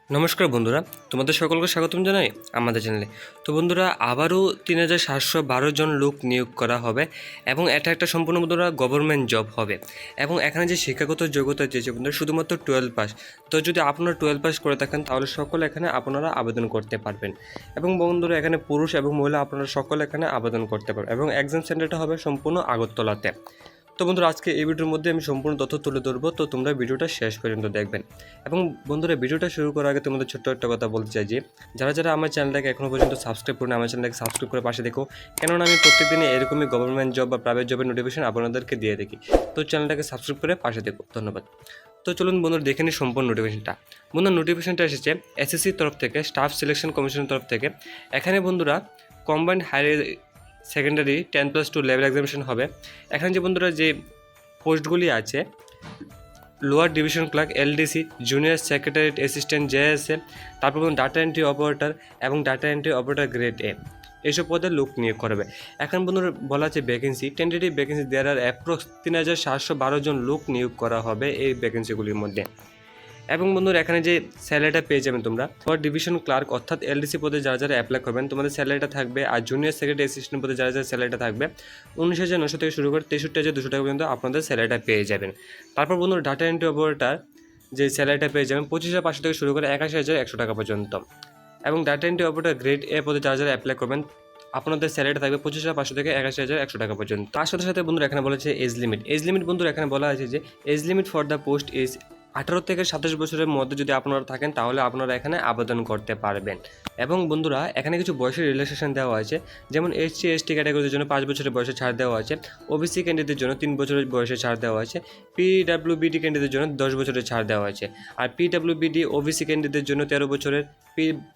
নমস্কার বন্ধুরা, তোমাদের সকলকে স্বাগতম জানাই আমাদের চ্যানেলে। তো বন্ধুরা, আবারও 3712 জন লোক নিয়োগ করা হবে এবং এটা একটা সম্পূর্ণ বন্ধুরা গভর্নমেন্ট জব হবে। এবং এখানে যে শিক্ষাগত যোগ্যতা চেয়েছে বন্ধুরা শুধুমাত্র 12 পাস। তো যদি আপনারা 12 পাস করে থাকেন তাহলে সকলে এখানে আপনারা আবেদন করতে পারবেন। এবং বন্ধুরা এখানে পুরুষ এবং মহিলা আপনারা সকলে এখানে আবেদন করতে পারবেন এবং এক্সাম সেন্টারটা হবে সম্পূর্ণ আগরতলাতে। তো বন্ধুরা, আজকে এই ভিডিওর মধ্যে আমি সম্পূর্ণ তথ্য তুলে ধরবো, তো তোমরা ভিডিওটা শেষ পর্যন্ত দেখবেন। এবং বন্ধুরা, ভিডিওটা শুরু করার আগে তোমাদের ছোট্ট একটা কথা বলতে চাই যে যারা আমার চ্যানেলটাকে এখনও পর্যন্ত সাবস্ক্রাইব করুন, আমার চ্যানেলটাকে সাবস্ক্রাইব করে পাশে দেখো, কেননা আমি প্রত্যেকদিনে এরকমই গভর্নমেন্ট জব বা প্রাইভেট জবের নোটিফিকেশন আপনাদেরকে দিয়ে দেখি। তো চ্যানেলটাকে সাবস্ক্রাইব করে পাশে দেখো, ধন্যবাদ। তো চলুন বন্ধুরা দেখে নিই সম্পূর্ণ নোটিফিকেশনটা। বন্ধুরা, নোটিফিকেশনটা এসেছে এসএসসির তরফ থেকে, স্টাফ সিলেকশন কমিশনের তরফ থেকে। এখানে বন্ধুরা combined higher secondary 10+2 level examination হবে। এখানে যে বন্ধুরা যে পোস্টগুলি আছে, lower division clerk, LDC, junior secretariat assistant, JSA, তারপর ডাটা এন্ট্রি অপারেটর এবং data entry operator grade A, এইসব পদে লোক নিয়োগ করবে। এখন বন্ধুরা বলা আছে vacancy, tentative vacancy there are approx 3712 জন লোক নিয়োগ করা হবে এই ভ্যাকেন্সিগুলির মধ্যে। এবং বন্ধুরা এখানে যে স্যালারিটা পেয়ে যাবেন তোমরা, ফর ডিভিশন ক্লার্ক অর্থাৎ এলডিসি পদে যারা অ্যাপ্লাই করবেন তোমাদের স্যালারিটা থাকবে, আর জুনিয়র সেক্রেটারি অ্যাসিস্ট্যান্ট পদে যারা স্যালারিটা থাকবে 19,900 থেকে শুরু করে 63,200 টাকা পর্যন্ত আপনাদের স্যালারিটা পেয়ে যাবেন। তারপর বন্ধুরা ডাটা এন্ট্রি অপারেটর যে স্যালারিটা পেয়ে যাবেন 25,500 থেকে শুরু করে 81,100 টাকা পর্যন্ত। এবং data entry operator grade A পদে যারা অ্যাপ্লাই করবেন আপনাদের স্যালারিটা থাকবে 25,500 থেকে 81,100 টাকা পর্যন্ত। তার সাথে সাথে বন্ধুরা এখানে বলেছে এজ লিমিট বন্ধুরা এখানে বলা আছে যে age limit for the post is 18 থেকে 27 বছরের মধ্যে যদি আপনারা থাকেন তাহলে আপনারা এখানে আবেদন করতে পারবেন। এবং বন্ধুরা এখানে কিছু বয়সের রিল্যাক্সেশন দেওয়া আছে, যেমন এসসি এসটি ক্যাটাগরির জন্য 5 বছরের বয়সে ছাড় দেওয়া আছে, ওবিসি ক্যান্ডিডেটদের জন্য 3 বছরের বয়সে ছাড় দেওয়া আছে, পিডব্লিউবিডি ক্যান্ডিডেটদের জন্য 10 বছরের ছাড় দেওয়া আছে, আর পিডব্লিউবিডি ওবিসি ক্যান্ডিডেটদের জন্য 13 বছরের,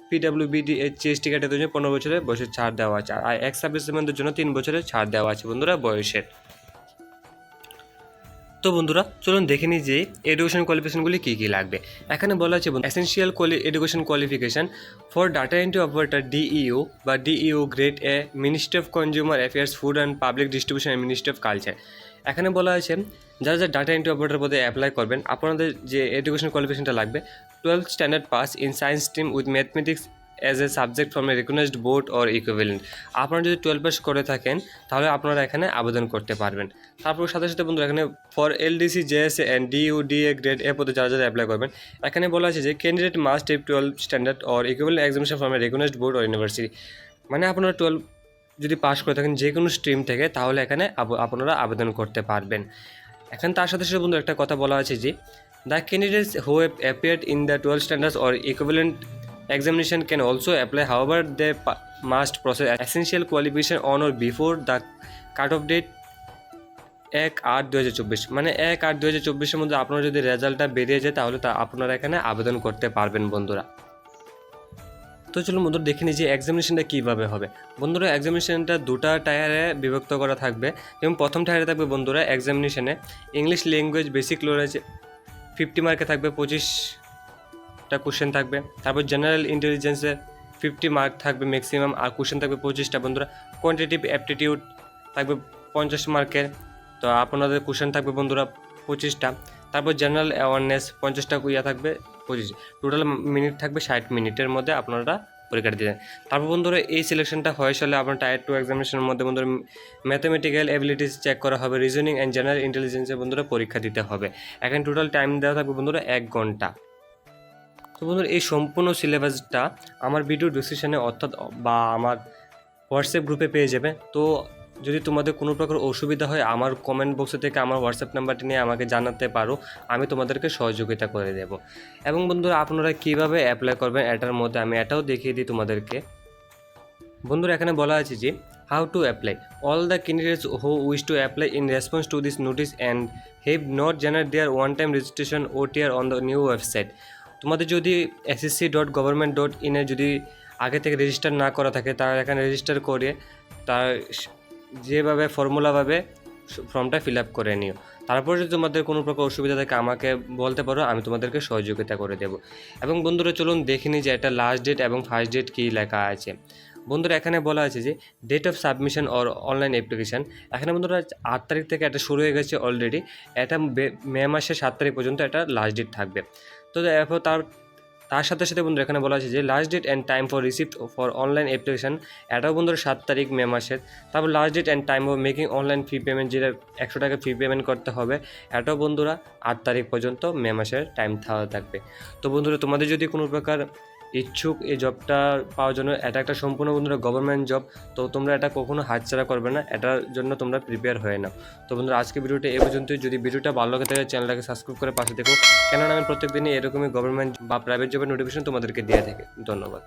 পিডব্লিউবিডি এসটি ক্যাটাগরির জন্য 15 বছরের বয়সে ছাড় দেওয়া আছে, আর এক্স সার্ভিসম্যানদের জন্য 3 বছরের ছাড় দেওয়া আছে বন্ধুরা বয়সের। তো বন্ধুরা চলুন দেখে নিই যে এডুকেশন কোয়ালিফিকেশনগুলি কী কী লাগবে। এখানে বলা আছে essential education qualification for data entry operator DU বা DU grade A, ministry of consumer affairs, food and public distribution and ministry of culture. এখানে বলা আছে যারা ডাটা এন্ট্রি অপারেটর পদে অ্যাপ্লাই করবেন আপনাদের যে এডুকেশন কোয়ালিফিকেশনটা লাগবে 12th standard pass in science stream with mathematics as a subject from a recognised board or equivalent. আপনারা যদি 12 পাস করে থাকেন তাহলে আপনারা এখানে আবেদন করতে পারবেন। তারপর সাথে সাথে বন্ধুরা এখানে for LDC, JSA and DUDA grade A পদে যারা অ্যাপ্লাই করবেন এখানে বলা আছে যে candidate must have 12 standard or equivalent examination from a recognised board or university. মানে আপনারা 12 যদি পাস করে থাকেন যে কোনো স্ট্রিম থেকে তাহলে এখানে আপনারা আবেদন করতে পারবেন। এখন তার সাথে সাথে বন্ধু একটা কথা বলা আছে যে the candidates who have appeared in the 12 standards or equivalent examination can also apply, however they must process essential qualification on or before the cut-off date 1/8/2024। মানে 1/8/2024 মধ্যে আপনার যদি রেজাল্টটা বেরিয়ে যায় তাহলে আপনারা এখানে আবেদন করতে পারবেন বন্ধুরা। তো চলুন বন্ধুরা দেখে নিই যে এক্সামিনেশনটা কীভাবে হবে। বন্ধুরা এক্সামিনেশনটা দুটা টায়ারে বিভক্ত করা থাকবে, যেমন প্রথম টায়ারে থাকবে বন্ধুরা এক্সামিনেশনে ইংলিশ ল্যাঙ্গুয়েজ বেসিক নলেজ 50 মার্কে থাকবে, 25টা কোশ্চেন থাকবে। তারপর জেনারেল ইন্টেলিজেন্সে 50 মার্ক থাকবে ম্যাক্সিমাম, আর কোশ্চেন থাকবে 25টা বন্ধুরা। কোয়ান্টিটিভ অ্যাপটিটিউড থাকবে 50 মার্কের, তো আপনাদের কোশ্চেন থাকবে বন্ধুরা 25টা। তারপর জেনারেল অ্যাওয়ারনেস 50টা থাকবে 25, টোটাল মিনিট থাকবে 60 মিনিটের মধ্যে আপনারা পরীক্ষাটা দিলেন। তারপর বন্ধুরা এই সিলেকশনটা হয় সালে আপনার টায়ার 2 এক্সামিনেশনের মধ্যে বন্ধুরা ম্যাথমেটিক্যাল এবিলিটিস চেক করা হবে, রিজনিং অ্যান্ড জেনারেল ইন্টেলিজেন্সের বন্ধুরা পরীক্ষা দিতে হবে। এখন টোটাল টাইম দেওয়া থাকবে বন্ধুরা 1 ঘন্টা। তো বন্ধুরা এই সম্পূর্ণ সিলেবাসটা আমার ভিডিও ডিসক্রিপশনে অর্থাৎ বা আমার হোয়াটসঅ্যাপ গ্রুপে পেয়ে যাবে। তো যদি তোমাদের কোনো প্রকার অসুবিধা হয় আমার কমেন্ট বক্সে থেকে আমার হোয়াটসঅ্যাপ নাম্বারটি নিয়ে আমাকে জানাতে পারো, আমি তোমাদেরকে সহযোগিতা করে দেব। এবং বন্ধুরা আপনারা কীভাবে অ্যাপ্লাই করবেন এটার মধ্যে আমি এটাও দেখিয়ে দিই তোমাদেরকে। বন্ধুরা এখানে বলা আছে যে how to apply, all the candidates who wish to apply in response to this notice and have not generate their one time registration OTR on the new website. তোমাদের যদি ssc.government.in এ যদি আগে থেকে রেজিস্টার না করা থাকে তারা এখানে রেজিস্টার করে তার যেভাবে ফর্মুলাভাবে ফর্মটা ফিল আপ করে নিও। তারপর যদি তোমাদের কোনো প্রকার অসুবিধা থাকে আমাকে বলতে পারো, আমি তোমাদেরকে সহযোগিতা করে দেব। এবং বন্ধুরা চলুন দেখে নিই যে এটা লাস্ট ডেট এবং ফার্স্ট ডেট কী লেখা আছে। বন্ধুরা এখানে বলা আছে যে date of submission or online application. এখানে বন্ধুরা 8 তারিখ থেকে এটা শুরু হয়ে গেছে অলরেডি, এটা মে মাসের 7 তারিখ পর্যন্ত এটা লাস্ট ডেট থাকবে। তো এরপর তার সাথে সাথে বন্ধুরা এখানে বলা আছে যে last date and time for receipt for online application, এটাও বন্ধুরা 7 তারিখ মে মাসের। তারপর last date and time of making online fee payment, যেটা 100 টাকা ফি পেমেন্ট করতে হবে, এটাও বন্ধুরা 8 তারিখ পর্যন্ত মে মাসের টাইম থাকবে। তো বন্ধুরা তোমাদের যদি কোনো প্রকার ইচ্ছুক এই জবটা পাওয়ার জন্য, এটা একটা সম্পূর্ণ বন্ধুরা গভর্নমেন্ট জব, তো তোমরা এটা কখনো হাতছাড়া করবে না, এটার জন্য তোমরা প্রিপেয়ার হয়ে নাও। তো বন্ধুরা আজকে ভিডিওটা এই পর্যন্তই। যদি ভিডিওটা ভালো লাগে থাকে চ্যানেলটাকে সাবস্ক্রাইব করে পাশে দেখো, কেননা আমি প্রত্যেকদিনই এরকমই গভর্নমেন্ট বা প্রাইভেট জবের নোটিফিকেশন তোমাদেরকে দিয়ে থাকি। ধন্যবাদ।